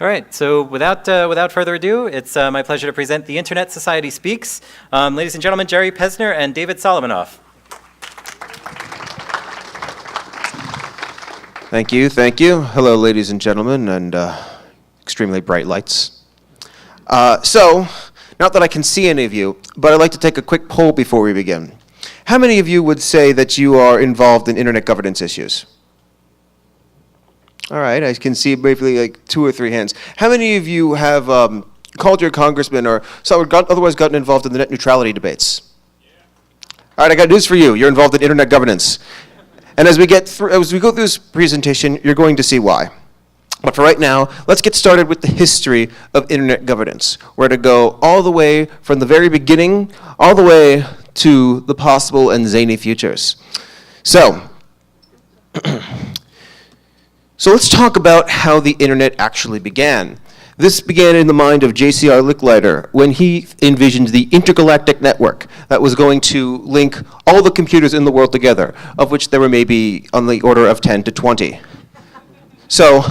All right, so without further ado, it's my pleasure to present the Internet Society Speaks. Ladies and gentlemen, Jerry Pesner and David Solomonoff. Thank you, thank you. Hello, ladies and gentlemen, and extremely bright lights. So, not that I can see any of you, but I'd like to take a quick poll before we begin. How many of you would say that you are involved in internet governance issues? All right, I can see briefly like 2 or 3 hands. How many of you have called your congressman or otherwise gotten involved in the net neutrality debates? Yeah. All right, I got news for you. You're involved in internet governance. And as we go through this presentation, you're going to see why. But for right now, let's get started with the history of internet governance. We're going to go all the way from the very beginning, all the way to the possible and zany futures. So let's talk about how the internet actually began. This began in the mind of J.C.R. Licklider when he envisioned the intergalactic network that was going to link all the computers in the world together, of which there were maybe on the order of 10 to 20. So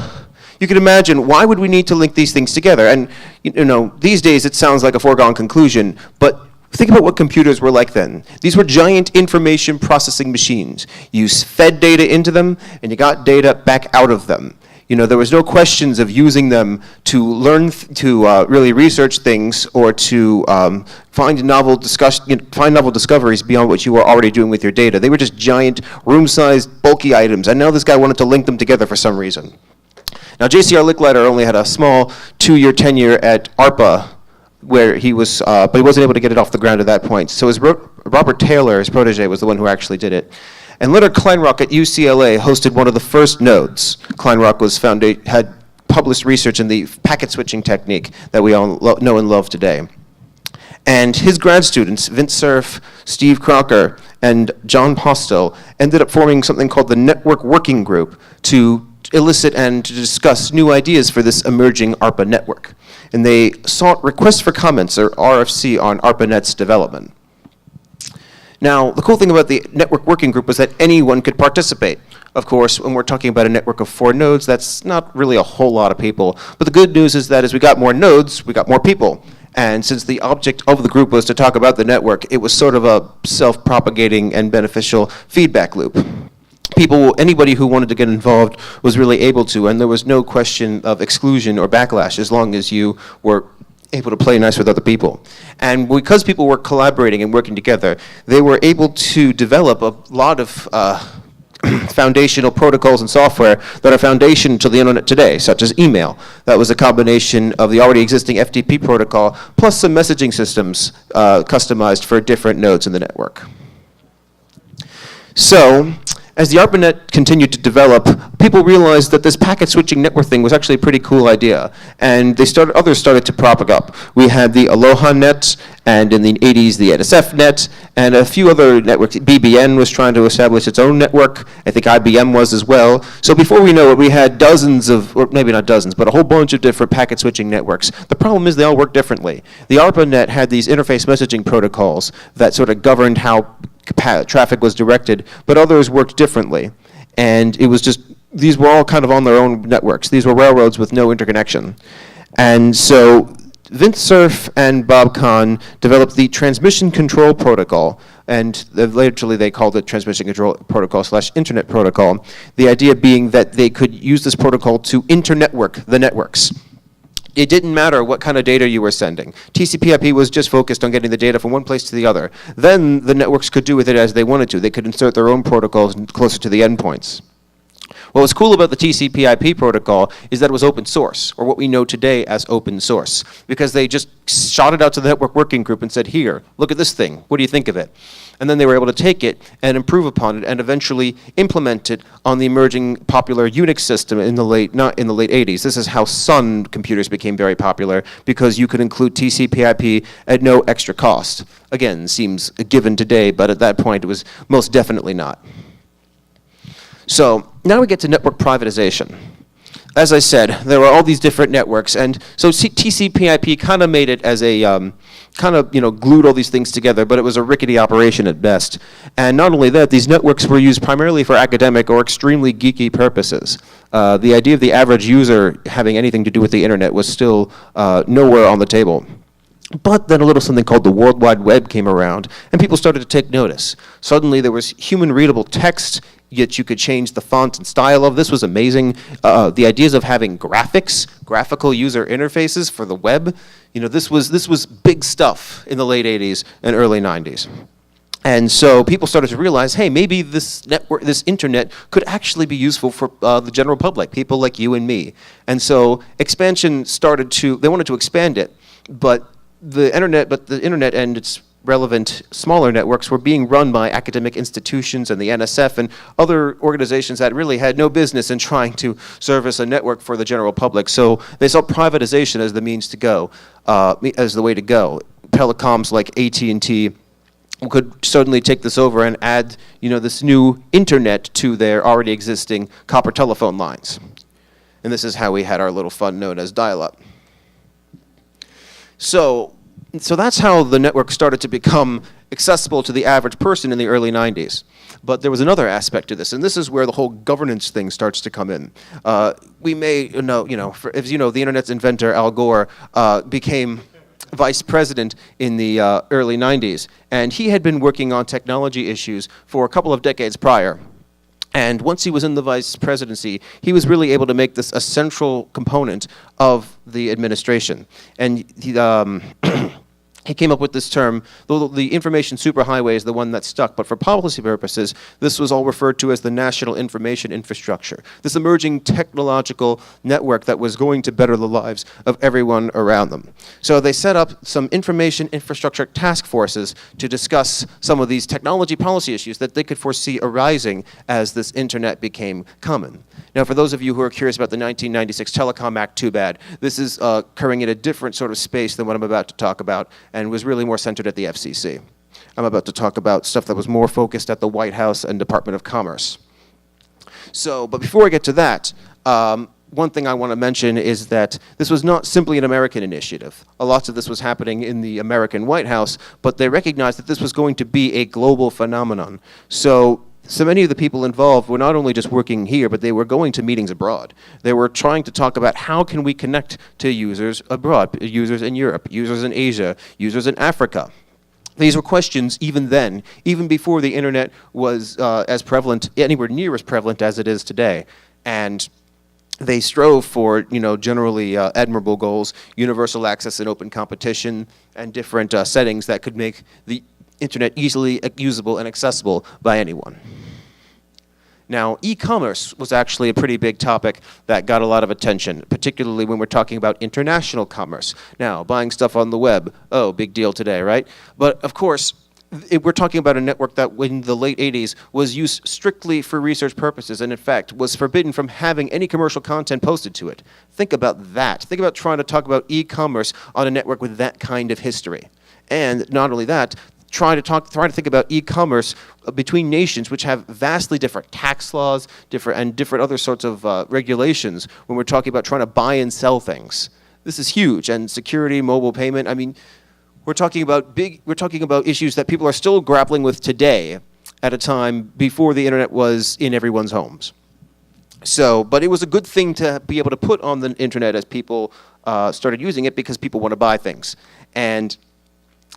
you can imagine, why would we need to link these things together? And you know, these days it sounds like a foregone conclusion, but think about what computers were like then. These were giant information processing machines. You fed data into them, and you got data back out of them. You know, there was no questions of using them to learn, really research things, or to find novel discoveries beyond what you were already doing with your data. They were just giant, room-sized, bulky items, and now this guy wanted to link them together for some reason. Now, J.C.R. Licklider only had a small 2-year tenure at ARPA, where he was, but he wasn't able to get it off the ground at that point. So Robert Taylor, his protege, was the one who actually did it. And Leonard Kleinrock at UCLA hosted one of the first nodes. Kleinrock had published research in the packet switching technique that we all know and love today. And his grad students, Vint Cerf, Steve Crocker, and John Postel, ended up forming something called the Network Working Group to elicit and to discuss new ideas for this emerging ARPA network. And they sought requests for comments, or RFC, on ARPANET's development. Now, the cool thing about the Network Working Group was that anyone could participate. Of course, when we're talking about a network of 4 nodes, that's not really a whole lot of people. But the good news is that as we got more nodes, we got more people. And since the object of the group was to talk about the network, it was sort of a self-propagating and beneficial feedback loop. Anybody who wanted to get involved was really able to, and there was no question of exclusion or backlash as long as you were able to play nice with other people. And because people were collaborating and working together, they were able to develop a lot of foundational protocols and software that are foundation to the internet today, such as email. That was a combination of the already existing FTP protocol plus some messaging systems customized for different nodes in the network. So, as the ARPANET continued to develop, people realized that this packet switching network thing was actually a pretty cool idea, and others started to prop it up. We had the Aloha Net, and in the 80s the NSF Net, and a few other networks. BBN was trying to establish its own network. I think IBM was as well. So before we know it, we had dozens of, or maybe not dozens, but a whole bunch of different packet switching networks. The problem is they all work differently. The ARPANET had these interface messaging protocols that sort of governed how traffic was directed, but others worked differently. And it was just, these were all kind of on their own networks. These were railroads with no interconnection. And so Vint Cerf and Bob Kahn developed the transmission control protocol, and literally they called it transmission control protocol / internet protocol. The idea being that they could use this protocol to internetwork the networks. It didn't matter what kind of data you were sending. TCP/IP was just focused on getting the data from one place to the other. Then the networks could do with it as they wanted to. They could insert their own protocols closer to the endpoints. What was cool about the TCP/IP protocol is that it was open source, or what we know today as open source, because they just shot it out to the Network Working Group and said, here, look at this thing. What do you think of it? And then they were able to take it and improve upon it and eventually implement it on the emerging popular Unix system in the late 80s. This is how Sun computers became very popular, because you could include TCP/IP at no extra cost. Again, seems a given today, but at that point it was most definitely not. So now we get to network privatization. as I said, there were all these different networks, and so TCP/IP kind of made it as a glued all these things together, but it was a rickety operation at best. And not only that, these networks were used primarily for academic or extremely geeky purposes. The idea of the average user having anything to do with the internet was still nowhere on the table. But then a little something called the World Wide Web came around, and people started to take notice. Suddenly there was human-readable text, yet you could change the font and style of. This was amazing. The ideas of having graphics, graphical user interfaces for the web, this was big stuff in the late 80s and early 90s. And so people started to realize, hey, maybe this network, this internet could actually be useful for the general public, people like you and me. And so expansion they wanted to expand it, but the internet and its relevant smaller networks were being run by academic institutions and the NSF and other organizations that really had no business in trying to service a network for the general public. So they saw privatization as the means to go, as the way to go. Telecoms like AT&T could suddenly take this over and add, this new internet to their already existing copper telephone lines. And this is how we had our little fun known as dial-up. So that's how the network started to become accessible to the average person in the early 90s. But there was another aspect to this, and this is where the whole governance thing starts to come in. We may know, the internet's inventor, Al Gore, became vice president in the early 90s, and he had been working on technology issues for a couple of decades prior. And once he was in the vice presidency, he was really able to make this a central component of the administration. And he came up with this term, the information superhighway is the one that stuck, but for policy purposes, this was all referred to as the National Information Infrastructure, this emerging technological network that was going to better the lives of everyone around them. So they set up some information infrastructure task forces to discuss some of these technology policy issues that they could foresee arising as this internet became common. Now, for those of you who are curious about the 1996 Telecom Act, too bad. This is occurring in a different sort of space than what I'm about to talk about, and was really more centered at the FCC. I'm about to talk about stuff that was more focused at the White House and Department of Commerce. But before I get to that, one thing I want to mention is that this was not simply an American initiative. A lot of this was happening in the American White House, but they recognized that this was going to be a global phenomenon. So many of the people involved were not only just working here, but they were going to meetings abroad. They were trying to talk about how can we connect to users abroad, users in Europe, users in Asia, users in Africa. These were questions even then, even before the internet was as prevalent, anywhere near as prevalent as it is today. And they strove for, generally admirable goals, universal access and open competition, and different settings that could make the internet easily usable and accessible by anyone. Now, e-commerce was actually a pretty big topic that got a lot of attention, particularly when we're talking about international commerce. Now, buying stuff on the web, big deal today, right? But of course, we're talking about a network that in the late 80s was used strictly for research purposes and in fact was forbidden from having any commercial content posted to it. Think about that. Think about trying to talk about e-commerce on a network with that kind of history. And not only that, try to think about e-commerce between nations which have vastly different tax laws, different other sorts of regulations when we're talking about trying to buy and sell things. This is huge, and security, mobile payment. I mean, we're talking about issues that people are still grappling with today at a time before the internet was in everyone's homes. But it was a good thing to be able to put on the internet as people started using it because people want to buy things. And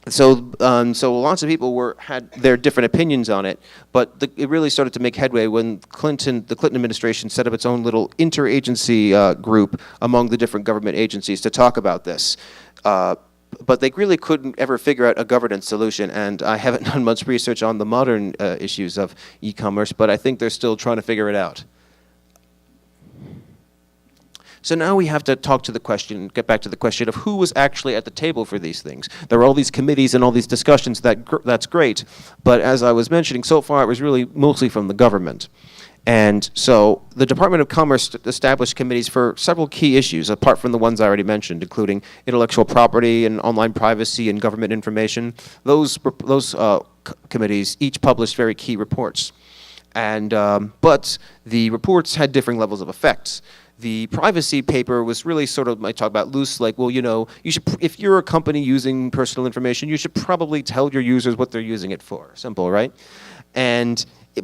so lots of people had their different opinions on it, but it really started to make headway when the Clinton administration set up its own little interagency group among the different government agencies to talk about this. But they really couldn't ever figure out a governance solution, and I haven't done much research on the modern issues of e-commerce, but I think they're still trying to figure it out. So now we have to get back to the question of who was actually at the table for these things. There are all these committees and all these discussions, that's great, but as I was mentioning, so far it was really mostly from the government. And so the Department of Commerce established committees for several key issues, apart from the ones I already mentioned, including intellectual property and online privacy and government information. Those committees each published very key reports. And, but the reports had differing levels of effects. The privacy paper was really sort of, I talk about loose, like, well, you know, you should, if you're a company using personal information, you should probably tell your users what they're using it for. Simple, right?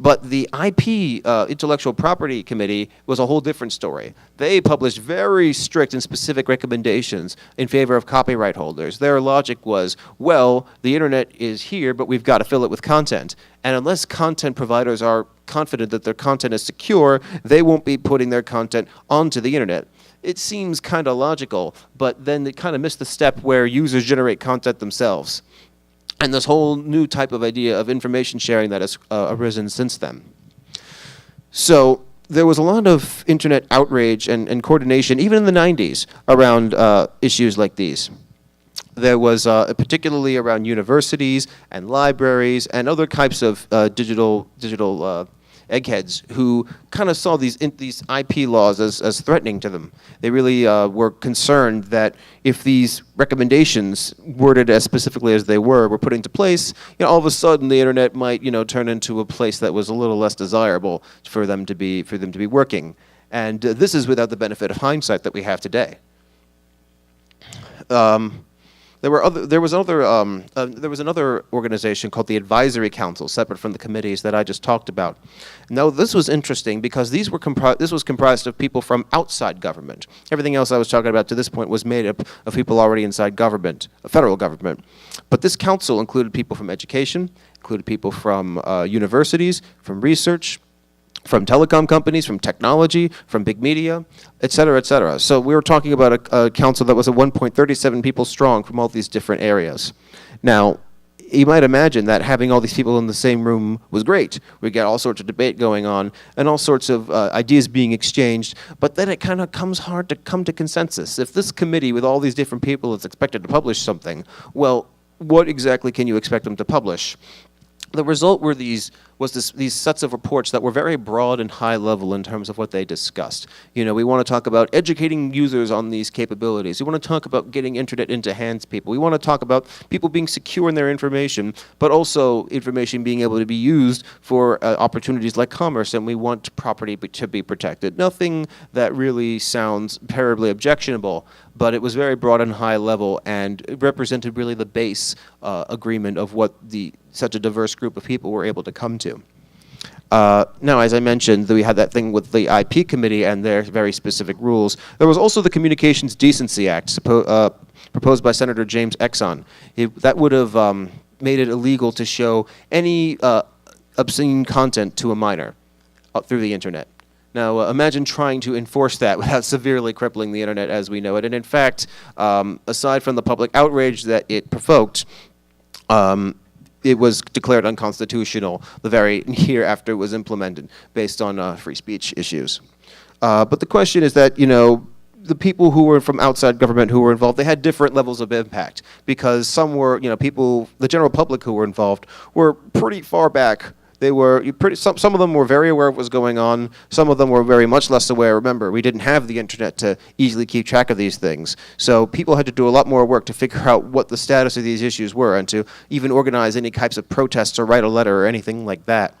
But the IP, Intellectual Property Committee, was a whole different story. They published very strict and specific recommendations in favor of copyright holders. Their logic was, well, the internet is here, but we've got to fill it with content. And unless content providers are confident that their content is secure, they won't be putting their content onto the internet. It seems kind of logical, but then it kind of missed the step where users generate content themselves. And this whole new type of idea of information sharing that has arisen since then. So there was a lot of internet outrage and coordination, even in the 90s, around issues like these. There was particularly around universities and libraries and other types of digital eggheads who kind of saw these IP laws as threatening to them. They really were concerned that if these recommendations, worded as specifically as they were put into place, you know, all of a sudden the internet might, you know, turn into a place that was a little less desirable for them to be working. And this is without the benefit of hindsight that we have today. There was another organization called the Advisory Council, separate from the committees that I just talked about. Now, this was interesting because this was comprised of people from outside government. Everything else I was talking about to this point was made up of people already inside government, federal government. But this council included people from education, included people from universities, from research, from telecom companies, from technology, from big media, et cetera, et cetera. So we were talking about a council that was at 1.37 people strong from all these different areas. Now, you might imagine that having all these people in the same room was great. We got all sorts of debate going on and all sorts of ideas being exchanged, but then it kind of comes hard to come to consensus. If this committee with all these different people is expected to publish something, well, what exactly can you expect them to publish? The result were these sets of reports that were very broad and high level in terms of what they discussed. You know, we want to talk about educating users on these capabilities. We want to talk about getting internet into hands people. We want to talk about people being secure in their information, but also information being able to be used for opportunities like commerce, and we want property to be protected. Nothing that really sounds terribly objectionable, but it was very broad and high level, and it represented really the base agreement of what such a diverse group of people were able to come to. Now, as I mentioned, we had that thing with the IP committee and their very specific rules. There was also the Communications Decency Act proposed by Senator James Exxon. That would have made it illegal to show any obscene content to a minor through the internet. Now, imagine trying to enforce that without severely crippling the internet as we know it. And in fact, aside from the public outrage that it provoked, it was declared unconstitutional the very year after it was implemented based on free speech issues. But the question is that, you know, the people who were from outside government who were involved, they had different levels of impact because some were, you know, the general public who were involved were pretty far back. They were some of them were very aware of what was going on. Some of them were very much less aware. Remember, we didn't have the internet to easily keep track of these things. So people had to do a lot more work to figure out what the status of these issues were and to even organize any types of protests or write a letter or anything like that.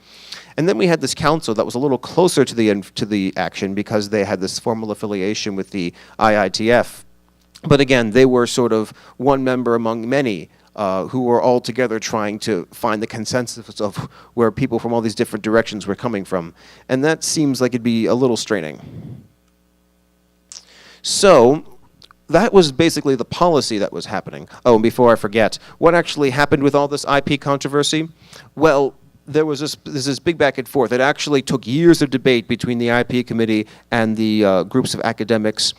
And then we had this council that was a little closer to the action because they had this formal affiliation with the IITF. But again, they were sort of one member among many who were all together trying to find the consensus of where people from all these different directions were coming from. And that seems like it'd be a little straining. So that was basically the policy that was happening. Oh, and before I forget, what actually happened with all this IP controversy? Well, there was this big back and forth. It actually took years of debate between the IP committee and the groups of academics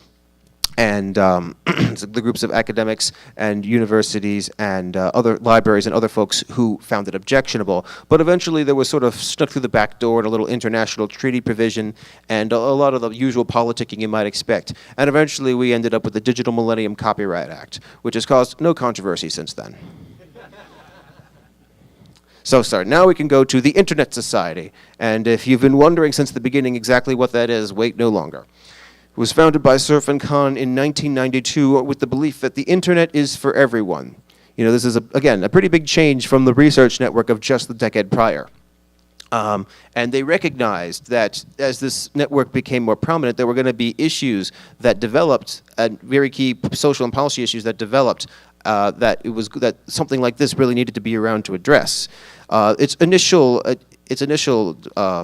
and the groups of academics and universities and other libraries and other folks who found it objectionable. But eventually there was sort of snuck through the back door and a little international treaty provision and a lot of the usual politicking you might expect. And eventually we ended up with the Digital Millennium Copyright Act, which has caused no controversy since then. So sorry, now we can go to the Internet Society. And if you've been wondering since the beginning exactly what that is, wait no longer. It was founded by Cerf and Kahn in 1992 with the belief that the internet is for everyone. You know, this is, again, a pretty big change from the research network of just the decade prior. And they recognized that as this network became more prominent, there were going to be issues that developed, and very key social and policy issues that developed, that something like this really needed to be around to address. Its initial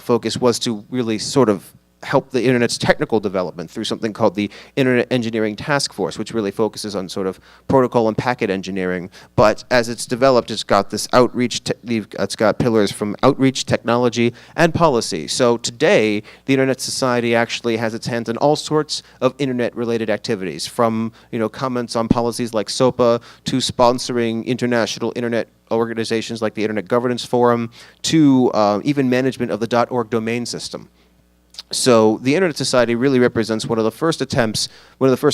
focus was to really sort of help the internet's technical development through something called the Internet Engineering Task Force, which really focuses on sort of protocol and packet engineering. But as it's developed, it's got this outreach, it's got pillars from outreach, technology, and policy. So today, the Internet Society actually has its hands in all sorts of internet-related activities, from comments on policies like SOPA to sponsoring international internet organizations like the Internet Governance Forum to even management of the .org domain system. So the Internet Society really represents one of the first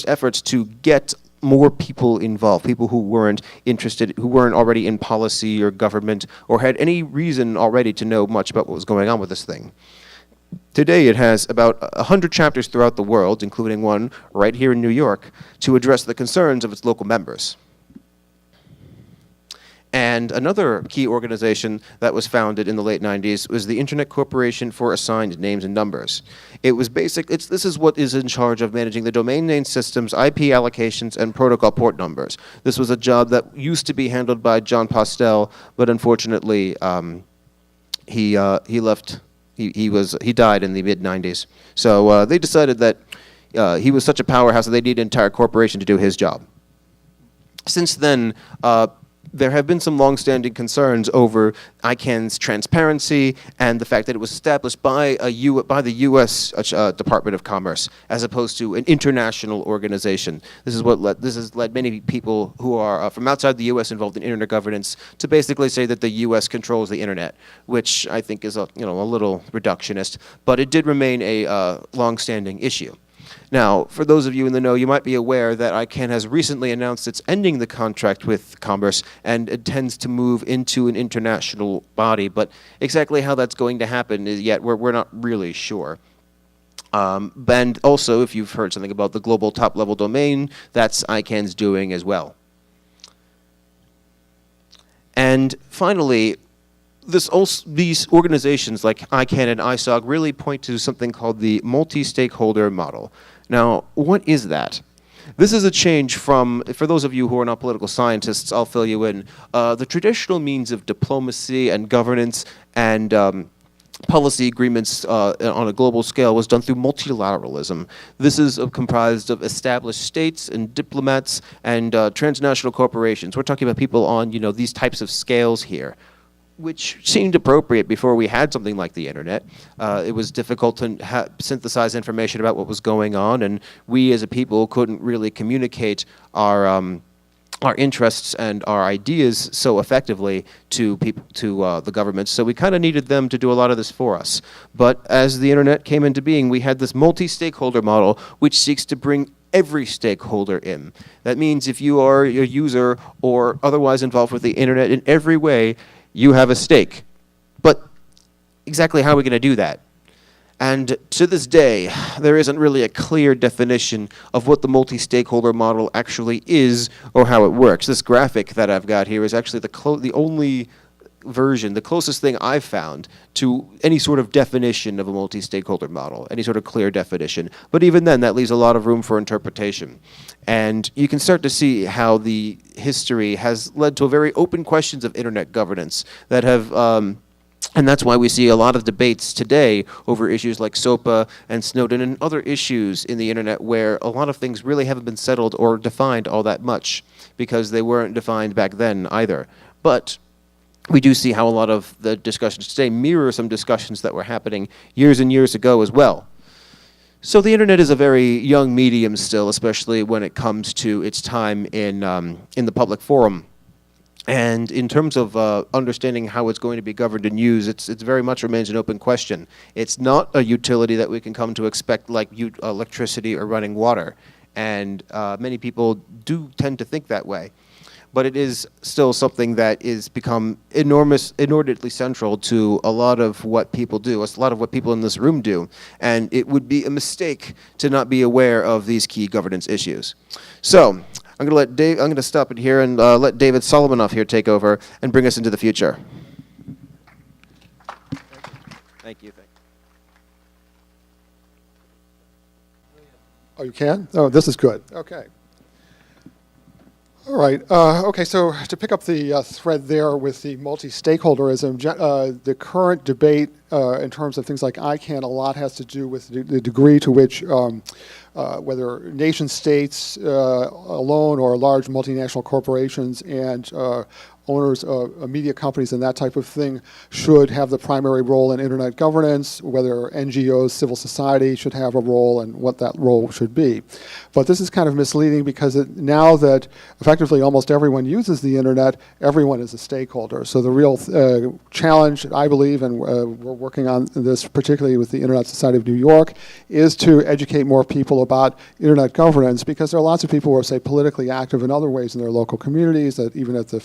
efforts to get more people involved, people who weren't interested, who weren't already in policy or government, or had any reason already to know much about what was going on with this thing. Today it has about 100 chapters throughout the world, including one right here in New York, to address the concerns of its local members. And another key organization that was founded in the late 90s was the Internet Corporation for Assigned Names and Numbers. It was this is what is in charge of managing the domain name systems, IP allocations, and protocol port numbers. This was a job that used to be handled by John Postel, but unfortunately he left. He died in the mid-90s. So they decided that he was such a powerhouse that they needed an entire corporation to do his job. Since then, there have been some long-standing concerns over ICANN's transparency and the fact that it was established by the U.S. Department of Commerce as opposed to an international organization. This has led many people who are from outside the U.S. involved in internet governance to basically say that the U.S. controls the internet, which I think is a little reductionist, but it did remain a long-standing issue. Now, for those of you in the know, you might be aware that ICANN has recently announced it's ending the contract with Commerce and intends to move into an international body, but exactly how that's going to happen is yet we're not really sure. And also, if you've heard something about the global top-level domain, that's ICANN's doing as well. And finally, these organizations like ICANN and ISOG really point to something called the multi-stakeholder model. Now, what is that? This is a change from, for those of you who are not political scientists, I'll fill you in, the traditional means of diplomacy and governance and policy agreements on a global scale was done through multilateralism. This is comprised of established states and diplomats and transnational corporations. We're talking about people on these types of scales here, which seemed appropriate before we had something like the internet. It was difficult to synthesize information about what was going on, and we as a people couldn't really communicate our interests and our ideas so effectively to the governments. So we kind of needed them to do a lot of this for us. But as the internet came into being, we had this multi-stakeholder model which seeks to bring every stakeholder in. That means if you are a user or otherwise involved with the internet in every way, you have a stake. But exactly how are we going to do that? And to this day, there isn't really a clear definition of what the multi-stakeholder model actually is or how it works. This graphic that I've got here is actually the only version, the closest thing I've found to any sort of definition of a multi-stakeholder model, any sort of clear definition. But even then, that leaves a lot of room for interpretation. And you can start to see how the history has led to very open questions of internet governance that have, and that's why we see a lot of debates today over issues like SOPA and Snowden and other issues in the internet where a lot of things really haven't been settled or defined all that much because they weren't defined back then either. But we do see how a lot of the discussions today mirror some discussions that were happening years and years ago as well. So the internet is a very young medium still, especially when it comes to its time in the public forum. And in terms of understanding how it's going to be governed and used, it's very much remains an open question. It's not a utility that we can come to expect like electricity or running water. And many people do tend to think that way. But it is still something that is become inordinately central to a lot of what people do, a lot of what people in this room do. And it would be a mistake to not be aware of these key governance issues. So I'm going to stop it here and let David Solomonoff here take over and bring us into the future. Thank you. Oh, you can? Oh, this is good. Okay. All right. Okay, so to pick up the thread there with the multi-stakeholderism, the current debate in terms of things like ICANN, a lot has to do with the degree to which whether nation states alone or large multinational corporations and owners of media companies and that type of thing should have the primary role in internet governance, whether NGOs, civil society should have a role and what that role should be. But this is kind of misleading because now that effectively almost everyone uses the internet, everyone is a stakeholder. So the real challenge, I believe, and we're working on this particularly with the Internet Society of New York, is to educate more people about internet governance, because there are lots of people who are, say, politically active in other ways in their local communities, that even at the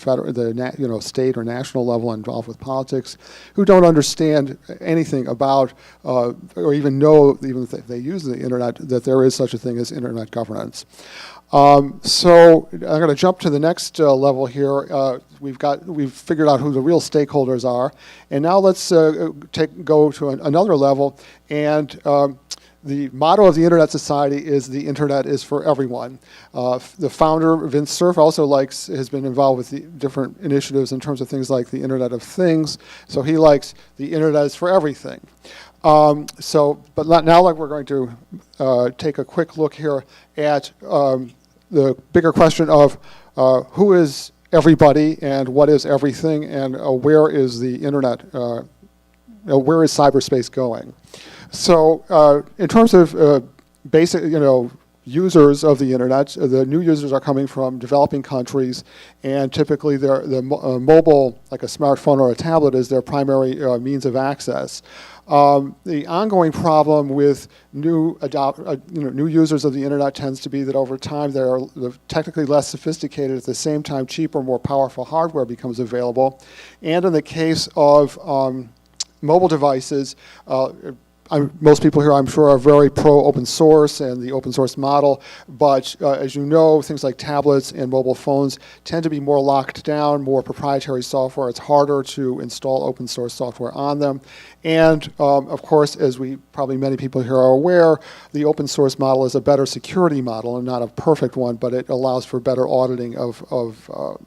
state or national level involved with politics, who don't understand anything about or even know, even if they use the internet, that there is such a thing as internet governance. So I'm going to jump to the next level here. We've figured out who the real stakeholders are, and now let's go to another level. And the motto of the Internet Society is "The Internet is for everyone." The founder, Vint Cerf, also has been involved with the different initiatives in terms of things like the Internet of Things. So he likes the Internet is for everything. But now we're going to take a quick look here at the bigger question of who is everybody and what is everything, and where is the internet, where is cyberspace going? So in terms of basic, users of the internet, the new users are coming from developing countries, and typically the mobile, like a smartphone or a tablet, is their primary means of access. The ongoing problem with new users of the internet tends to be that over time they're technically less sophisticated. At the same time, cheaper, more powerful hardware becomes available. And in the case of mobile devices, most people here, I'm sure, are very pro open source and the open source model, but as you know, things like tablets and mobile phones tend to be more locked down, more proprietary software. It's harder to install open source software on them. And of course, as probably many people here are aware, the open source model is a better security model and not a perfect one, but it allows for better auditing of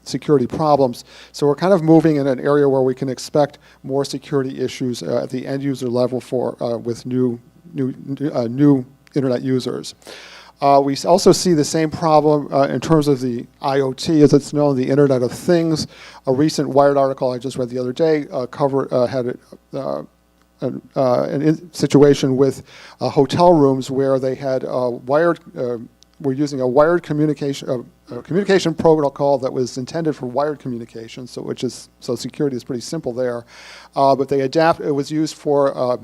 security problems. So we're kind of moving in an area where we can expect more security issues at the end user level with new internet users. We also see the same problem in terms of the IoT, as it's known, the Internet of Things. A recent Wired article I just read the other day had a situation with hotel rooms where they had were using a wired communication protocol that was intended for wired communication, so security is pretty simple there. But it was used for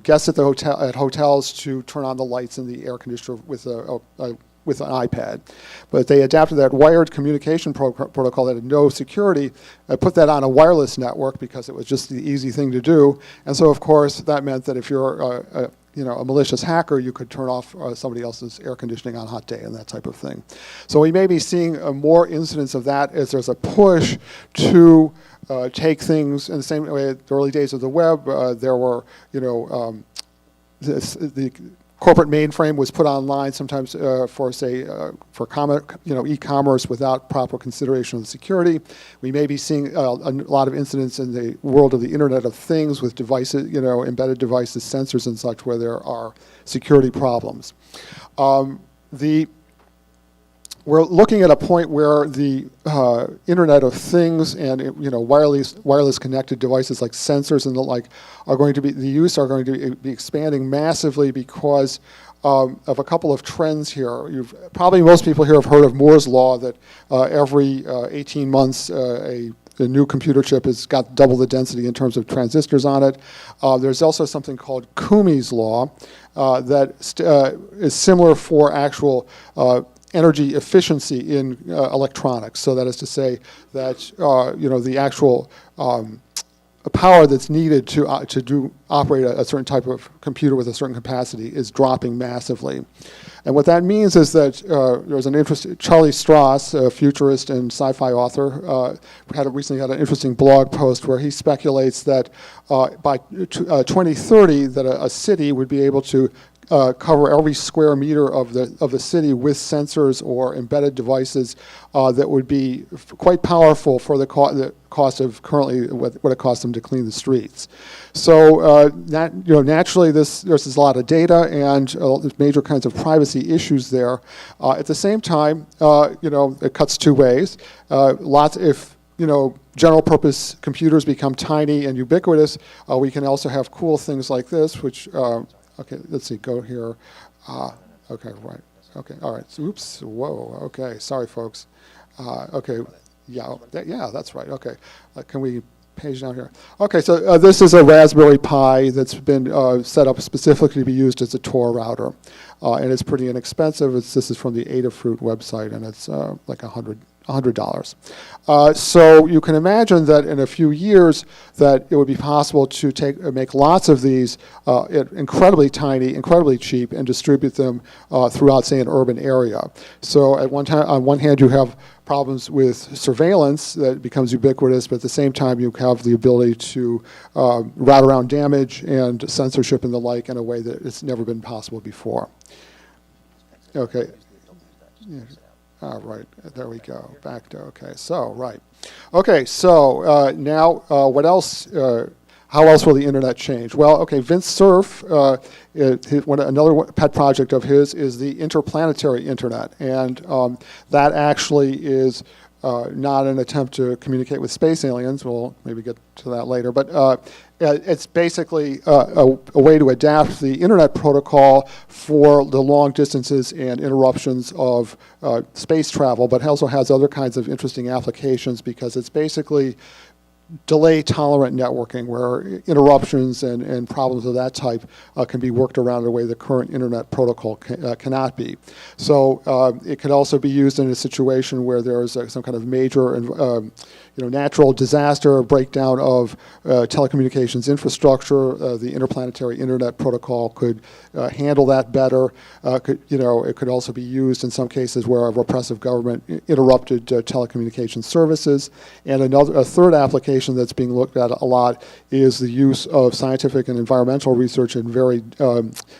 guests at hotels to turn on the lights and the air conditioner with an iPad. But they adapted that wired communication protocol that had no security, put that on a wireless network because it was just the easy thing to do. And so, of course, that meant that if you're a malicious hacker, you could turn off somebody else's air conditioning on a hot day and that type of thing. So we may be seeing more incidents of that as there's a push to take things in the same way. At the early days of the web, there were, the corporate mainframe was put online sometimes for e-commerce without proper consideration of the security. We may be seeing a lot of incidents in the world of the Internet of Things with devices, embedded devices, sensors and such, where there are security problems. We're looking at a point where the Internet of Things and wireless connected devices like sensors and the like are going to be expanding massively because of a couple of trends here. Most people here have heard of Moore's law, that every 18 months a new computer chip has got double the density in terms of transistors on it. There's also something called Kuhme's law that is similar for actual energy efficiency in electronics. So that is to say that the actual power that's needed to operate a certain type of computer with a certain capacity is dropping massively. And what that means is that there's an interesting, Charlie Strauss, a futurist and sci-fi author, recently had an interesting blog post where he speculates that by 2030 that a city would be able to cover every square meter of the city with sensors or embedded devices that would be quite powerful for the cost of currently what it costs them to clean the streets. So naturally, there's a lot of data and there's major kinds of privacy issues there. At the same time, it cuts two ways. If general purpose computers become tiny and ubiquitous, we can also have cool things like this, which okay, let's see, go here. Okay, right. Okay, all right. So, oops, whoa, okay, sorry, folks. Okay, yeah, that's right. Okay, can we page down here? Okay, so this is a Raspberry Pi that's been set up specifically to be used as a Tor router. And it's pretty inexpensive. This is from the Adafruit website, and it's like $100. So you can imagine that in a few years that it would be possible to make lots of these incredibly tiny, incredibly cheap, and distribute them throughout, say, an urban area. So on one hand, you have problems with surveillance that becomes ubiquitous, but at the same time, you have the ability to route around damage and censorship and the like in a way that it's never been possible before. Okay. Yeah. Right, there we go, back to, okay, so, right. Okay, so now what else, how else will the internet change? Well, okay, Vint Cerf, another pet project of his is the interplanetary internet, and that actually is not an attempt to communicate with space aliens. We'll maybe get to that later, but it's basically a way to adapt the internet protocol for the long distances and interruptions of space travel, but also has other kinds of interesting applications because it's basically delay-tolerant networking where interruptions and problems of that type can be worked around in a way the current internet protocol cannot be. So it could also be used in a situation where there is some kind of major natural disaster or breakdown of telecommunications infrastructure. The interplanetary internet protocol could handle that better. It could also be used in some cases where a repressive government interrupted telecommunications services. And a third application that's being looked at a lot is the use of scientific and environmental research in very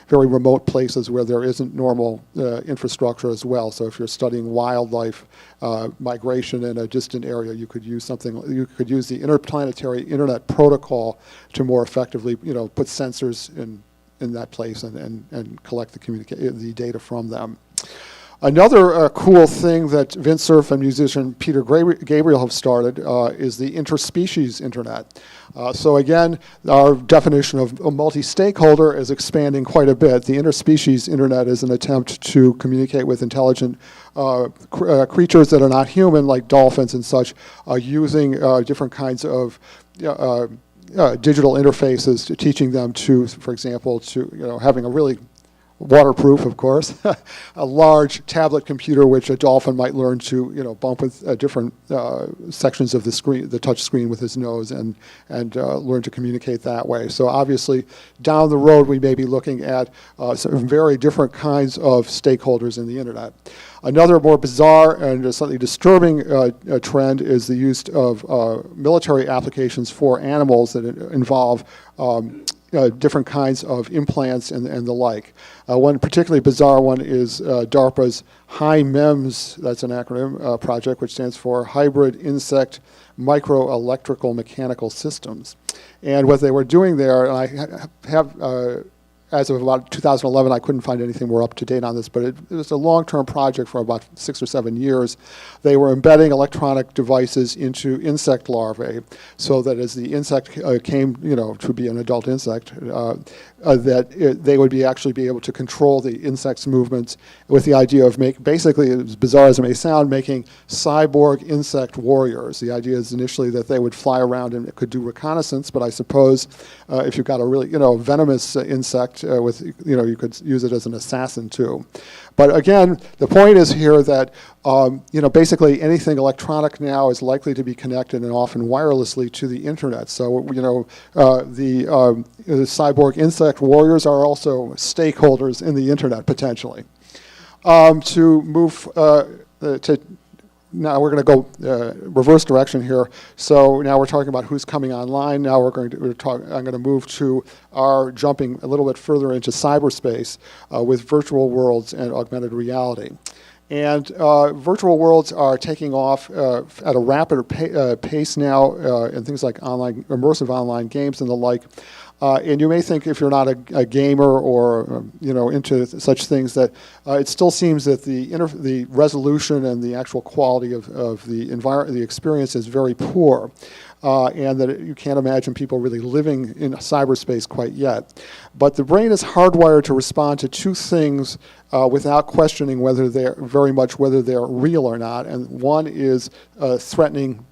remote places where there isn't normal infrastructure as well. So if you're studying wildlife migration in a distant area, you could use the interplanetary internet protocol to more effectively, put sensors in that place and collect the data from them. Another cool thing that Vint Cerf and musician Peter Gabriel have started is the interspecies internet. So again, our definition of a multi-stakeholder is expanding quite a bit. The interspecies internet is an attempt to communicate with intelligent creatures that are not human, like dolphins and such, using different kinds of digital interfaces, teaching them to, for example, having a really waterproof, of course, a large tablet computer which a dolphin might learn to, bump with different sections of the screen, the touch screen with his nose, and learn to communicate that way. So obviously, down the road, we may be looking at some very different kinds of stakeholders in the internet. Another more bizarre and slightly disturbing trend is the use of military applications for animals that involve different kinds of implants and the like. One particularly bizarre one is DARPA's HIMEMS, that's an acronym, project, which stands for Hybrid Insect Microelectrical Mechanical Systems. And what they were doing there, and I have, as of about 2011, I couldn't find anything more up to date on this, but it was a long-term project for about 6 or 7 years. They were embedding electronic devices into insect larvae so that as the insect came, to be an adult insect, they would actually be able to control the insect's movements with the idea of basically, as bizarre as it may sound, making cyborg insect warriors. The idea is initially that they would fly around and it could do reconnaissance, but I suppose if you've got a really, venomous insect, you could use it as an assassin too. But again, the point is here that Basically anything electronic now is likely to be connected and often wirelessly to the internet. So, the cyborg insect warriors are also stakeholders in the internet potentially. To move to now we're going to go reverse direction here. So now we're talking about who's coming online. Now I'm going to move to our jumping a little bit further into cyberspace with virtual worlds and augmented reality. And virtual worlds are taking off at a rapid pace now in things like immersive online games and the like. And you may think, if you're not a gamer or into such things, that it still seems that the resolution and the actual quality of the experience is very poor, and that you can't imagine people really living in cyberspace quite yet. But the brain is hardwired to respond to two things without questioning whether they're real or not. And one is threatening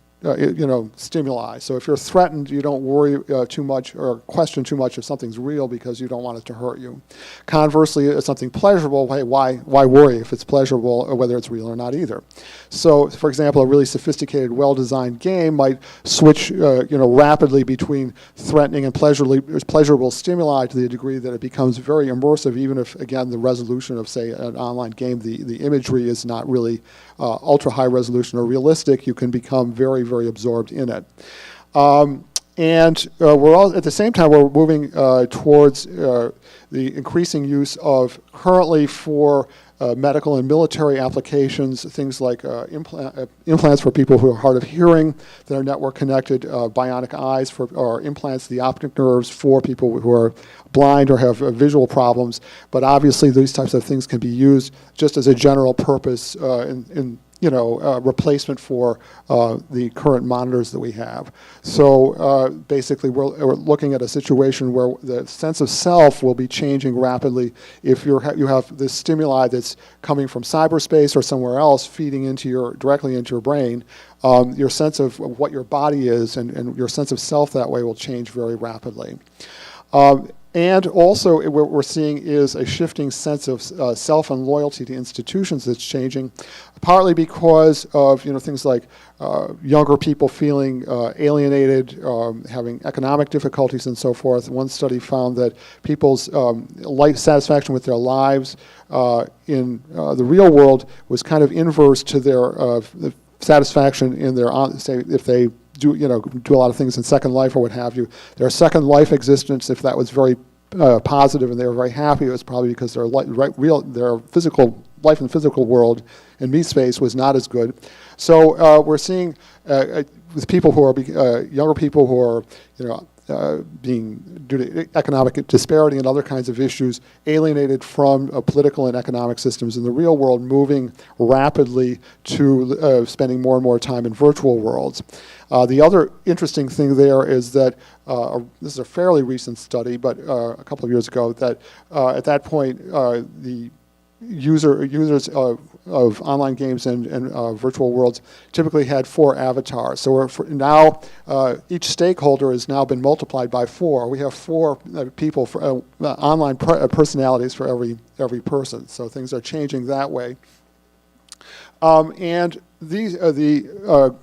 stimuli. So if you're threatened, you don't worry too much or question too much if something's real because you don't want it to hurt you. Conversely, if something pleasurable, why worry if it's pleasurable or whether it's real or not either? So, for example, a really sophisticated, well-designed game might switch, rapidly between threatening and pleasurable stimuli to the degree that it becomes very immersive, even if, again, the resolution of, say, an online game, the imagery is not really ultra high resolution or realistic. You can become very, very absorbed in it. And we're all, at the same time, we're moving towards the increasing use of, currently for medical and military applications, things like implants for people who are hard of hearing that are network connected, bionic eyes or implants the optic nerves for people who are blind or have visual problems. But obviously these types of things can be used just as a general purpose in replacement for the current monitors that we have. So basically we're looking at a situation where the sense of self will be changing rapidly if you have this stimuli that's coming from cyberspace or somewhere else feeding directly into your brain. Your sense of what your body is and your sense of self that way will change very rapidly. And also what we're seeing is a shifting sense of self and loyalty to institutions that's changing, partly because of things like younger people feeling alienated, having economic difficulties and so forth. One study found that people's life satisfaction with their lives in the real world was kind of inverse to their satisfaction in their, say, if they do a lot of things in Second Life or what have you. Their Second Life existence, if that was very positive and they were very happy, it was probably because their physical life in the physical world and meat space was not as good. So we're seeing with people who are younger people who are being, due to economic disparity and other kinds of issues, alienated from political and economic systems in the real world, moving rapidly to spending more and more time in virtual worlds. The other interesting thing there is that, this is a fairly recent study, but a couple of years ago, that at that point, the users of online games and virtual worlds typically had 4 avatars. So now each stakeholder has now been multiplied by 4. We have 4 people for online personalities for every person. So things are changing that way. And these the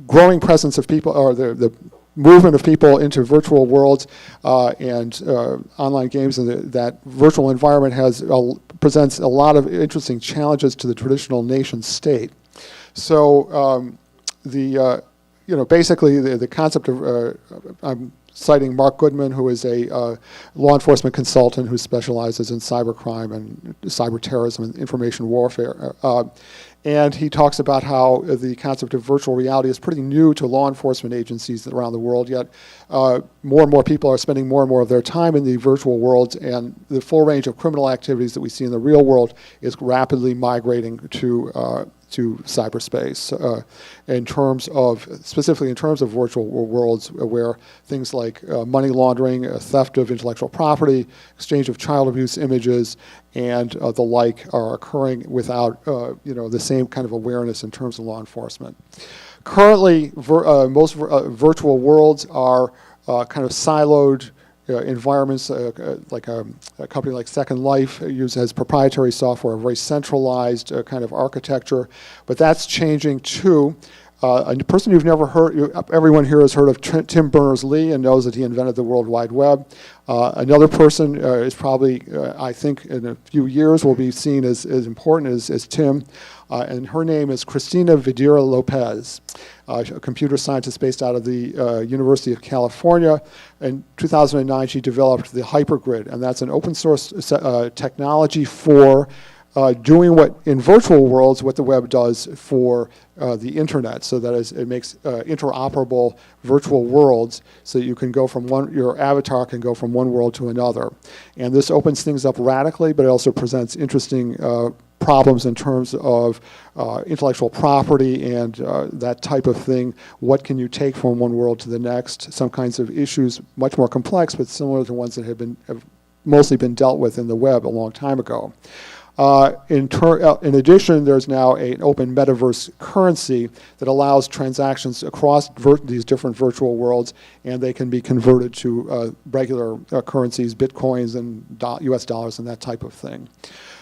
growing presence of people, or the movement of people into virtual worlds and online games, and that virtual environment presents a lot of interesting challenges to the traditional nation state. So basically the concept of I'm citing Mark Goodman, who is a law enforcement consultant who specializes in cybercrime and cyber terrorism and information warfare. And he talks about how the concept of virtual reality is pretty new to law enforcement agencies around the world, yet more and more people are spending more and more of their time in the virtual worlds, and the full range of criminal activities that we see in the real world is rapidly migrating to cyberspace specifically in terms of virtual worlds, where things like money laundering, theft of intellectual property, exchange of child abuse images, and the like are occurring without the same kind of awareness in terms of law enforcement. Currently, most virtual worlds are kind of siloed environments, like a company like Second Life has proprietary software, a very centralized kind of architecture, but that's changing too. A person you've never heard, everyone here has heard of Tim Berners-Lee and knows that he invented the World Wide Web. Another person is probably, I think, in a few years will be seen as important as Tim, and her name is Cristina Videra Lopez, a computer scientist based out of the University of California. In 2009, she developed the hypergrid, and that's an open source technology for doing what in virtual worlds what the web does for the internet. So that is, it makes interoperable virtual worlds so that you can go from your avatar can go from one world to another. And this opens things up radically, but it also presents interesting problems in terms of intellectual property and that type of thing. What can you take from one world to the next? Some kinds of issues, much more complex, but similar to ones that have mostly been dealt with in the web a long time ago. In addition, there's now an open metaverse currency that allows transactions across these different virtual worlds, and they can be converted to regular currencies, bitcoins and US dollars and that type of thing.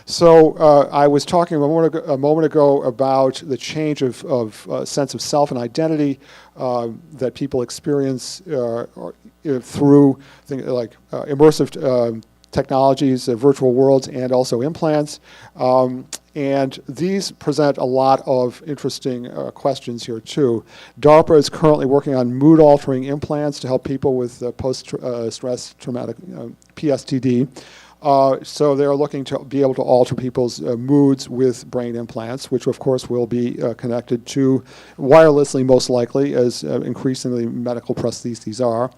So I was talking a moment ago about the change of sense of self and identity that people experience through things like immersive technologies, virtual worlds, and also implants. And these present a lot of interesting questions here too. DARPA is currently working on mood-altering implants to help people with post-stress traumatic PSTD. So they're looking to be able to alter people's moods with brain implants, which of course will be connected to wirelessly most likely, as increasingly medical prostheses are.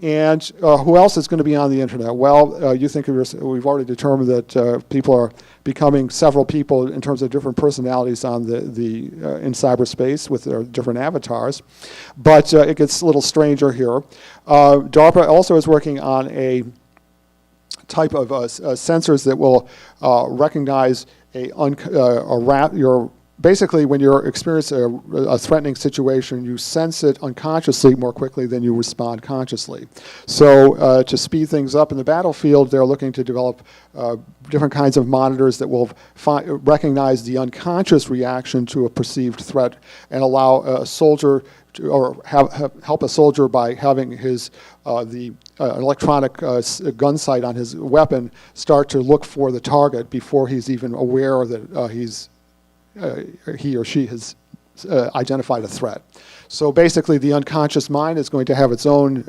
And who else is going to be on the internet? Well, you think of we've already determined that people are becoming several people in terms of different personalities on in cyberspace with their different avatars. But it gets a little stranger here. DARPA also is working on a type of sensors that will recognize basically, when you're experiencing a threatening situation, you sense it unconsciously more quickly than you respond consciously. So to speed things up in the battlefield, they're looking to develop different kinds of monitors that will recognize the unconscious reaction to a perceived threat and allow a soldier or help a soldier by having his electronic gun sight on his weapon start to look for the target before he's even aware that he or she has identified a threat. So basically, the unconscious mind is going to have its own,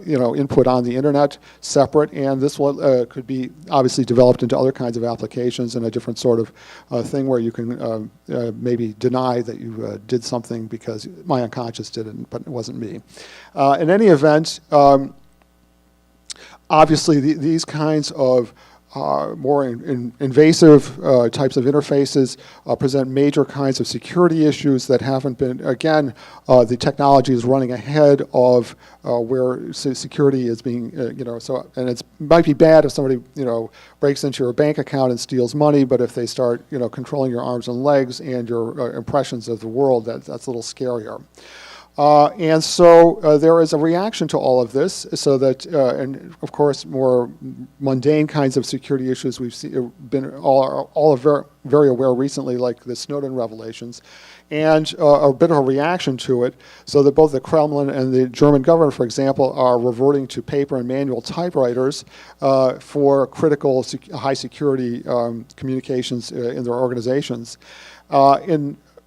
input on the internet, separate, and this could be obviously developed into other kinds of applications and a different sort of thing where you can maybe deny that you did something because my unconscious did it, but it wasn't me. In any event, obviously these kinds of more invasive types of interfaces present major kinds of security issues that haven't been, again, the technology is running ahead of where security is being, and it might be bad if somebody, breaks into your bank account and steals money, but if they start, controlling your arms and legs and your impressions of the world, that's a little scarier. And so there is a reaction to all of this, so that, and of course, more mundane kinds of security issues we've been all very aware recently, like the Snowden revelations, and a bit of a reaction to it, so that both the Kremlin and the German government, for example, are reverting to paper and manual typewriters for critical high security communications in their organizations.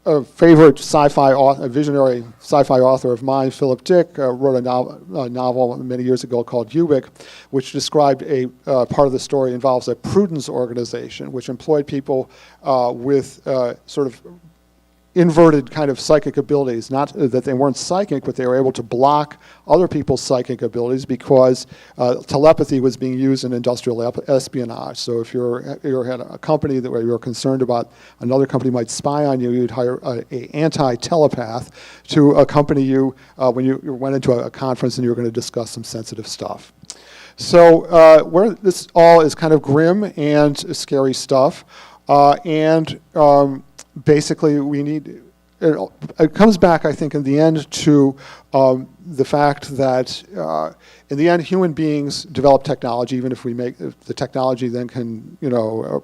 A favorite a visionary sci-fi author of mine, Philip Dick, wrote a novel many years ago called Ubik, which described a part of the story involves a prudence organization, which employed people with sort of inverted kind of psychic abilities. Not that they weren't psychic, but they were able to block other people's psychic abilities because telepathy was being used in industrial espionage. So if you had a company where you were concerned about another company might spy on you, you'd hire an anti-telepath to accompany you when you went into a conference and you were going to discuss some sensitive stuff. So where this all is kind of grim and scary stuff, basically, we need, it comes back, I think, in the end to the fact that in the end, human beings develop technology, even if the technology then can,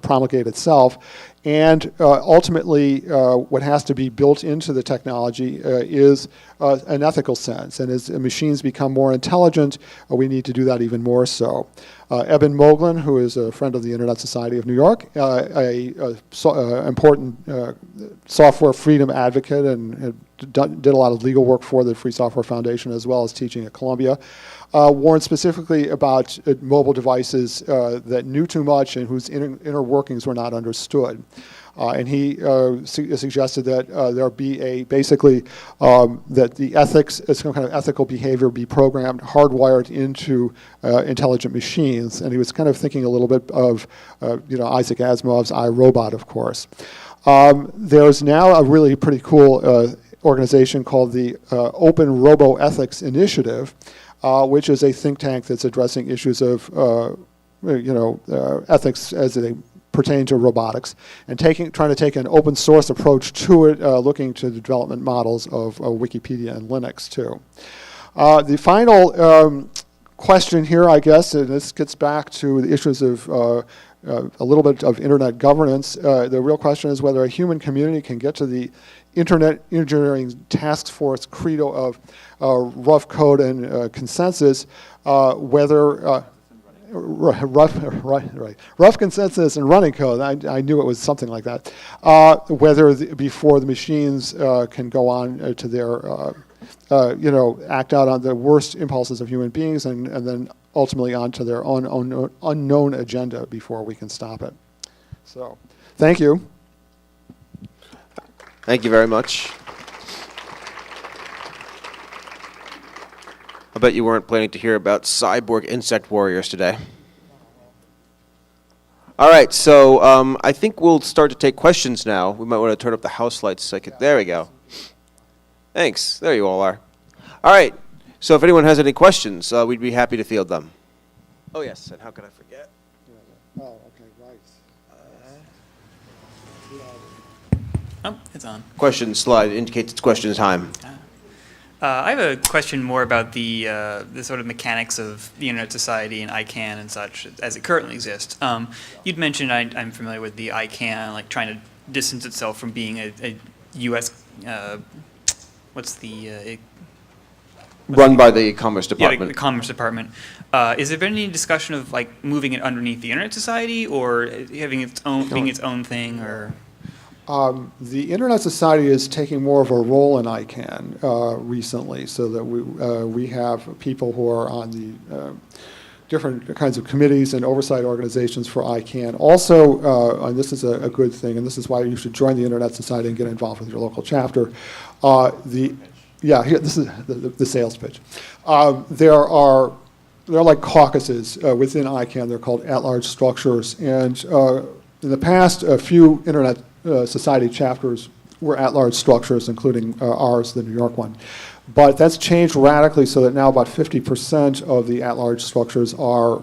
promulgate itself. And ultimately, what has to be built into the technology is an ethical sense. And as machines become more intelligent, we need to do that even more so. Eben Moglen, who is a friend of the Internet Society of New York, important software freedom advocate and did a lot of legal work for the Free Software Foundation as well as teaching at Columbia, warned specifically about mobile devices that knew too much and whose inner workings were not understood. And he suggested that there be that the ethics, some kind of ethical behavior be programmed, hardwired into intelligent machines. And he was kind of thinking a little bit of, Isaac Asimov's I, Robot, of course. There's now a really pretty cool organization called the Open Robo-Ethics Initiative, which is a think tank that's addressing issues of ethics as they pertain to robotics, and trying to take an open source approach to it, looking to the development models of Wikipedia and Linux too. The final question here, I guess, and this gets back to the issues of a little bit of internet governance. The real question is whether a human community can get to the Internet Engineering Task Force credo of rough code and consensus, whether rough consensus and running code. I knew it was something like that. Before the machines can go on to their, act out on the worst impulses of human beings and then ultimately onto their own unknown agenda before we can stop it. So, thank you. Thank you very much. I bet you weren't planning to hear about cyborg insect warriors today. All right, so I think we'll start to take questions now. We might want to turn up the house lights so there we go. Thanks. There you all are. All right, so if anyone has any questions, we'd be happy to field them. Oh, yes, and how could I forget? Oh, okay, right. Oh, it's on. Question slide indicates it's question time. I have a question more about the sort of mechanics of the Internet Society and ICANN and such as it currently exists. You'd mentioned, I'm familiar with the ICANN, like trying to distance itself from being a U.S. Run by the Commerce Department. Yeah, the Commerce Department. Is there been any discussion of like moving it underneath the Internet Society or having its own, being its own thing, or? The Internet Society is taking more of a role in ICANN recently, so that we have people who are on the different kinds of committees and oversight organizations for ICANN. Also, and this is a good thing, and this is why you should join the Internet Society and get involved with your local chapter. This is the sales pitch. There are like caucuses within ICANN. They're called at-large structures, and in the past, a few Internet Society chapters were at-large structures, including ours, the New York one. But that's changed radically so that now about 50% of the at-large structures are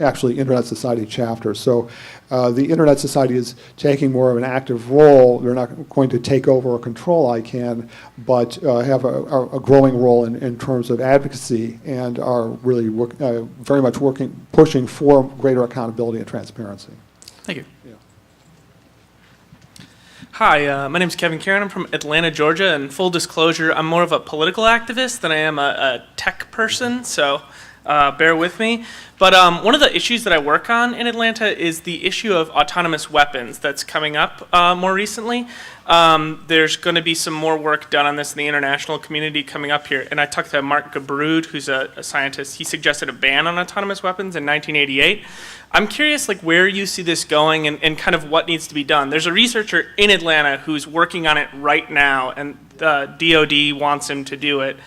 actually Internet Society chapters. So the Internet Society is taking more of an active role. They're not going to take over or control ICANN, but have a growing role in terms of advocacy and are really very much pushing for greater accountability and transparency. Thank you. Yeah. Hi, my name is Kevin Kieran. I'm from Atlanta, Georgia, and full disclosure, I'm more of a political activist than I am a tech person, so bear with me. But one of the issues that I work on in Atlanta is the issue of autonomous weapons that's coming up more recently. There's going to be some more work done on this in the international community coming up here, and I talked to Mark Gabrud, who's a scientist. He suggested a ban on autonomous weapons in 1988. I'm curious, like, where you see this going and kind of what needs to be done. There's a researcher in Atlanta who's working on it right now, and the DoD wants him to do it.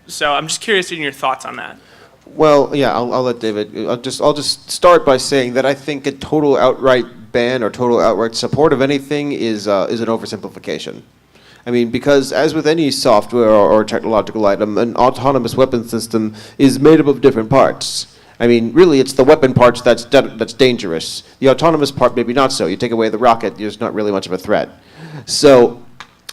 So I'm just curious in your thoughts on that. Well, yeah, I'll let David. I'll just start by saying that I think a total outright ban or total outright support of anything is an oversimplification. I mean, because as with any software or technological item, an autonomous weapon system is made up of different parts. I mean, really, it's the weapon parts that's dangerous. The autonomous part, maybe not so. You take away the rocket, there's not really much of a threat. So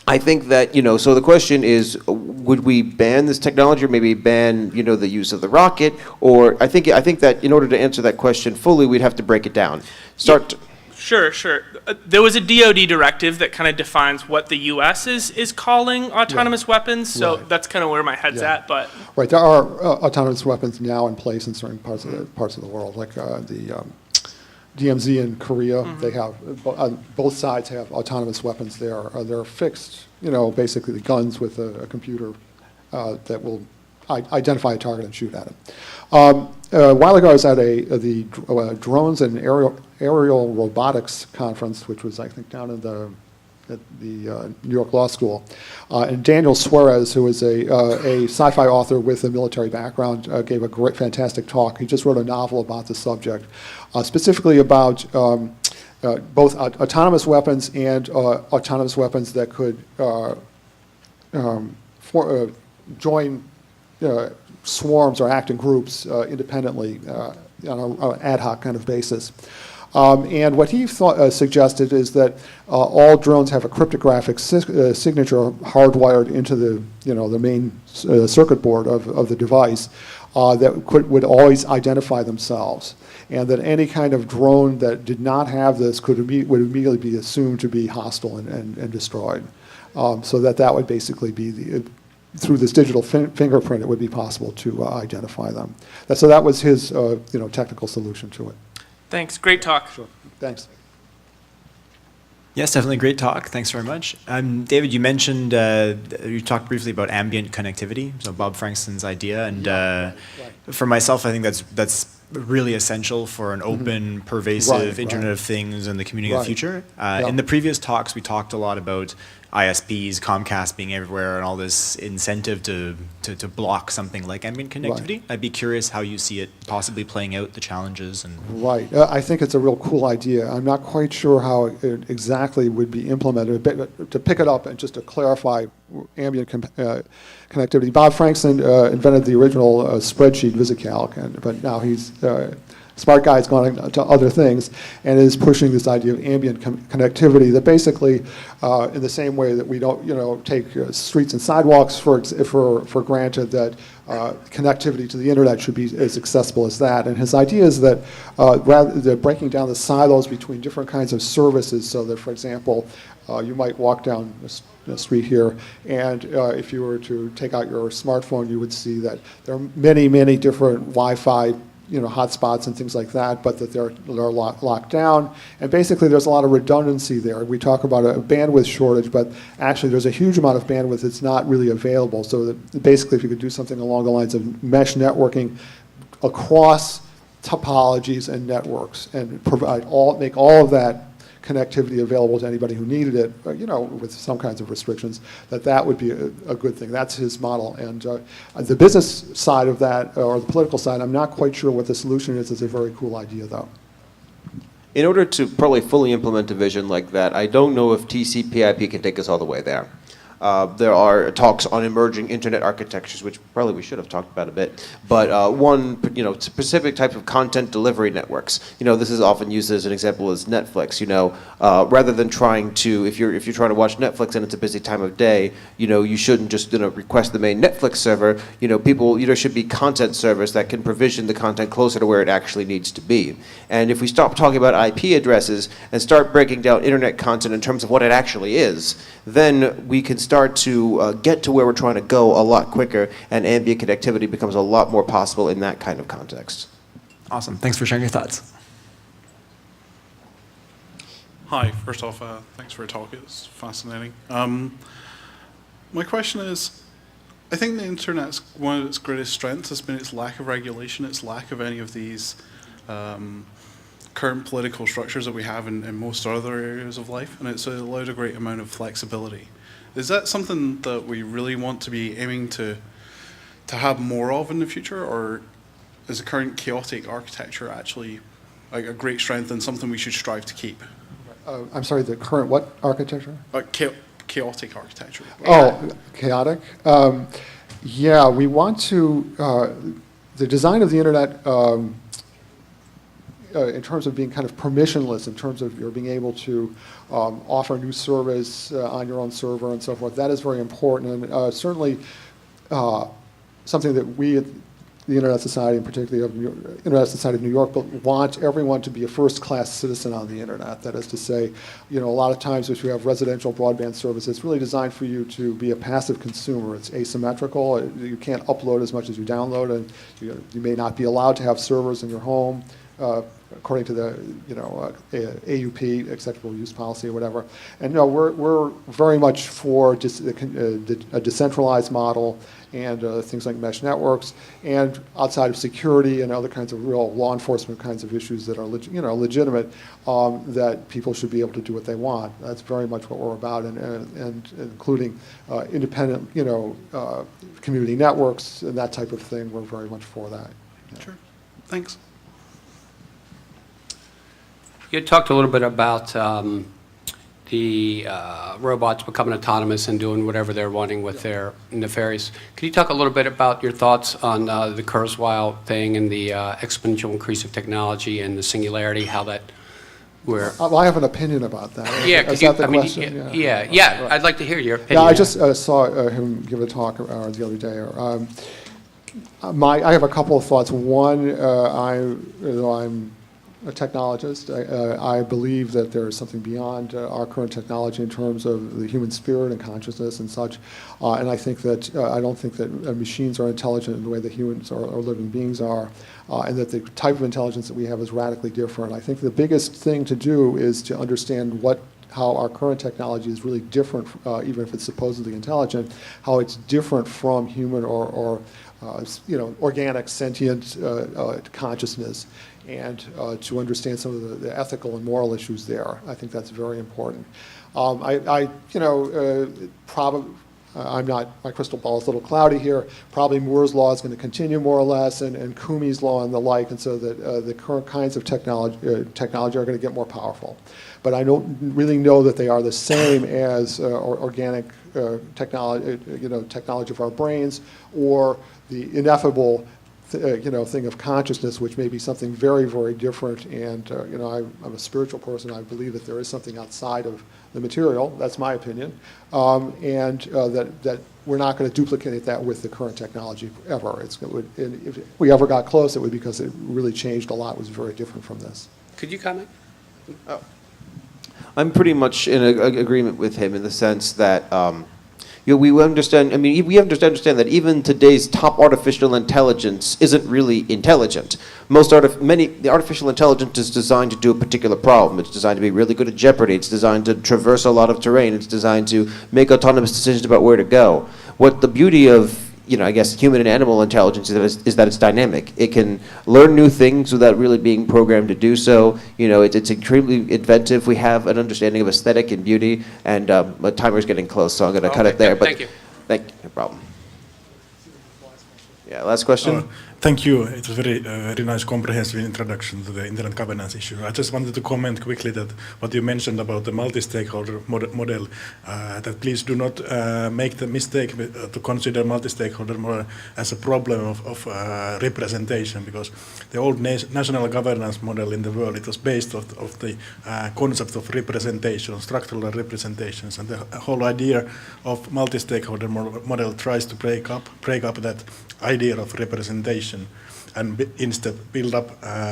I think that, so the question is, would we ban this technology, or maybe ban, the use of the rocket? Or I think that in order to answer that question fully, we'd have to break it down. Sure. There was a DoD directive that kind of defines what the U.S. is calling autonomous weapons, so Right. that's kind of where my head's at. But Right, there are autonomous weapons now in place in certain parts of the world, like the DMZ in Korea. They have both sides have autonomous weapons there. They're fixed, basically the guns with a computer that will identify a target and shoot at it. A while ago, I was at the drones and aerial robotics conference, which was, I think, down in at the New York Law School. And Daniel Suarez, who is a sci-fi author with a military background, gave a fantastic talk. He just wrote a novel about the subject, specifically about both autonomous weapons and autonomous weapons that could join swarms or act in groups independently on an ad hoc kind of basis. And what he suggested is that all drones have a cryptographic signature hardwired into the main circuit board of the device that would always identify themselves, and that any kind of drone that did not have this would immediately be assumed to be hostile and destroyed. So that would basically be through this digital fingerprint, it would be possible to identify them. So that was his technical solution to it. thanks, great talk. Sure. Thanks. Yes, definitely great talk. Thanks very much. David, you mentioned, you talked briefly about ambient connectivity, so Bob Frankston's idea. And for myself, I think that's really essential for an open, pervasive Internet of Things and the community of the future. In the previous talks, we talked a lot about ISPs, Comcast being everywhere, and all this incentive to block something like ambient connectivity. I'd be curious how you see it possibly playing out, the challenges. And Right. I think it's a real cool idea. I'm not quite sure how it exactly would be implemented. But to pick it up and just to clarify ambient connectivity, Bob Frankston invented the original spreadsheet VisiCalc, but now he's smart guy's gone to other things and is pushing this idea of ambient connectivity that basically, in the same way that we don't, take streets and sidewalks for granted, that connectivity to the internet should be as accessible as that. And his idea is that rather than breaking down the silos between different kinds of services, so that, for example, you might walk down the street here, and if you were to take out your smartphone, you would see that there are many, many different Wi-Fi hotspots and things like that, but that they're locked down. And basically there's a lot of redundancy there. We talk about a bandwidth shortage, but actually there's a huge amount of bandwidth that's not really available. So that basically if you could do something along the lines of mesh networking across topologies and networks and make all of that connectivity available to anybody who needed it, with some kinds of restrictions, that would be a good thing. That's his model. And the business side of that, or the political side, I'm not quite sure what the solution is. It's a very cool idea, though. In order to probably fully implement a vision like that, I don't know if TCP/IP can take us all the way there. There are talks on emerging internet architectures, which probably we should have talked about a bit. But one, specific type of content delivery networks. This is often used as an example as Netflix. Rather than trying to, if you're trying to watch Netflix and it's a busy time of day, you shouldn't just request the main Netflix server. There should be content servers that can provision the content closer to where it actually needs to be. And if we stop talking about IP addresses and start breaking down internet content in terms of what it actually is, then we can start to get to where we're trying to go a lot quicker, and ambient connectivity becomes a lot more possible in that kind of context. awesome. Thanks for sharing your thoughts. Hi, first off, thanks for your talk. It was fascinating. My question is, I think the internet's one of its greatest strengths has been its lack of regulation, its lack of any of these current political structures that we have in most other areas of life, and it's allowed a great amount of flexibility. Is that something that we really want to be aiming to have more of in the future, or is the current chaotic architecture actually like a great strength and something we should strive to keep? I'm sorry, the current what architecture? Chaotic architecture. Oh, chaotic? Yeah, we want to, the design of the internet in terms of being kind of permissionless, in terms of your being able to offer new service on your own server and so forth, that is very important. And certainly something that we at the Internet Society, and particularly of Internet Society of New York, want everyone to be a first-class citizen on the Internet. That is to say, a lot of times if you have residential broadband service, it's really designed for you to be a passive consumer. It's asymmetrical. You can't upload as much as you download, and you may not be allowed to have servers in your home. According to the AUP, acceptable use policy or whatever. And no, we're very much for a decentralized model and things like mesh networks, and outside of security and other kinds of real law enforcement kinds of issues that are legitimate, that people should be able to do what they want. That's very much what we're about, and including independent community networks and that type of thing. We're very much for that. Yeah. Sure. Thanks. You talked a little bit about the robots becoming autonomous and doing whatever they're wanting with their nefarious. Could you talk a little bit about your thoughts on the Kurzweil thing and the exponential increase of technology and the singularity, how that I have an opinion about that. Yeah, Is that the question? Yeah. I'd like to hear your opinion. Yeah, I just saw him give a talk the other day. I have a couple of thoughts. One, I'm a technologist. I believe that there is something beyond our current technology in terms of the human spirit and consciousness and such. And I think that I don't think that machines are intelligent in the way that humans or living beings are, and that the type of intelligence that we have is radically different. I think the biggest thing to do is to understand how our current technology is really different, even if it's supposedly intelligent, how it's different from human or organic sentient consciousness, and to understand some of the ethical and moral issues there. I think that's very important. My crystal ball is a little cloudy here. Probably Moore's law is going to continue more or less, and Kumi's law and the like, and so that the current kinds of technology are going to get more powerful. But I don't really know that they are the same as organic technology, technology of our brains, or the ineffable thing of consciousness, which may be something very, very different. And I'm a spiritual person. I believe that there is something outside of the material. That's my opinion, and that we're not going to duplicate that with the current technology ever. And if we ever got close, it would be because it really changed a lot. It was very different from this. Could you comment? Oh. I'm pretty much in agreement with him in the sense that we understand. I mean, we have to understand that even today's top artificial intelligence isn't really intelligent. The artificial intelligence is designed to do a particular problem. It's designed to be really good at Jeopardy. It's designed to traverse a lot of terrain. It's designed to make autonomous decisions about where to go. What the beauty of I guess human and animal intelligence is that it's dynamic. It can learn new things without really being programmed to do so. It's extremely inventive. We have an understanding of aesthetic and beauty, and my timer's getting close, so I'm going to cut it there. Thank you. Thank you. No problem. Yeah, last question. Thank you. It was very nice, comprehensive introduction to the internet governance issue. I just wanted to comment quickly that what you mentioned about the multi-stakeholder model, that please do not make the mistake to consider multi-stakeholder model as a problem of representation, because the old national governance model in the world, it was based of the concept of representation, structural representations, and the whole idea of multi-stakeholder model tries to break up that idea of representation and instead build up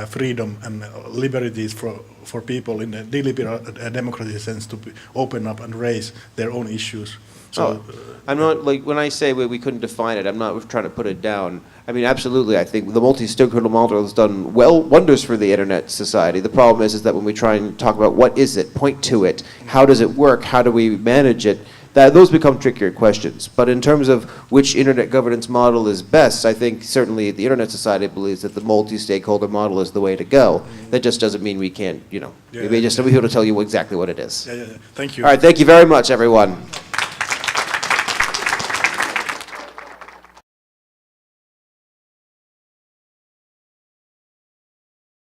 freedom and liberties for people in a deliberate democratic sense to open up and raise their own issues. So I'm not, when I say we couldn't define it, I'm not trying to put it down. I mean, absolutely, I think the multi-stakeholder model has done wonders for the Internet Society. The problem is that when we try and talk about what is it, point to it, how does it work, how do we manage it, those become trickier questions. But in terms of which internet governance model is best, I think certainly the Internet Society believes that the multi-stakeholder model is the way to go. That just doesn't mean we can't, we may just be able to tell you exactly what it is. Yeah. Thank you. All right, thank you very much, everyone.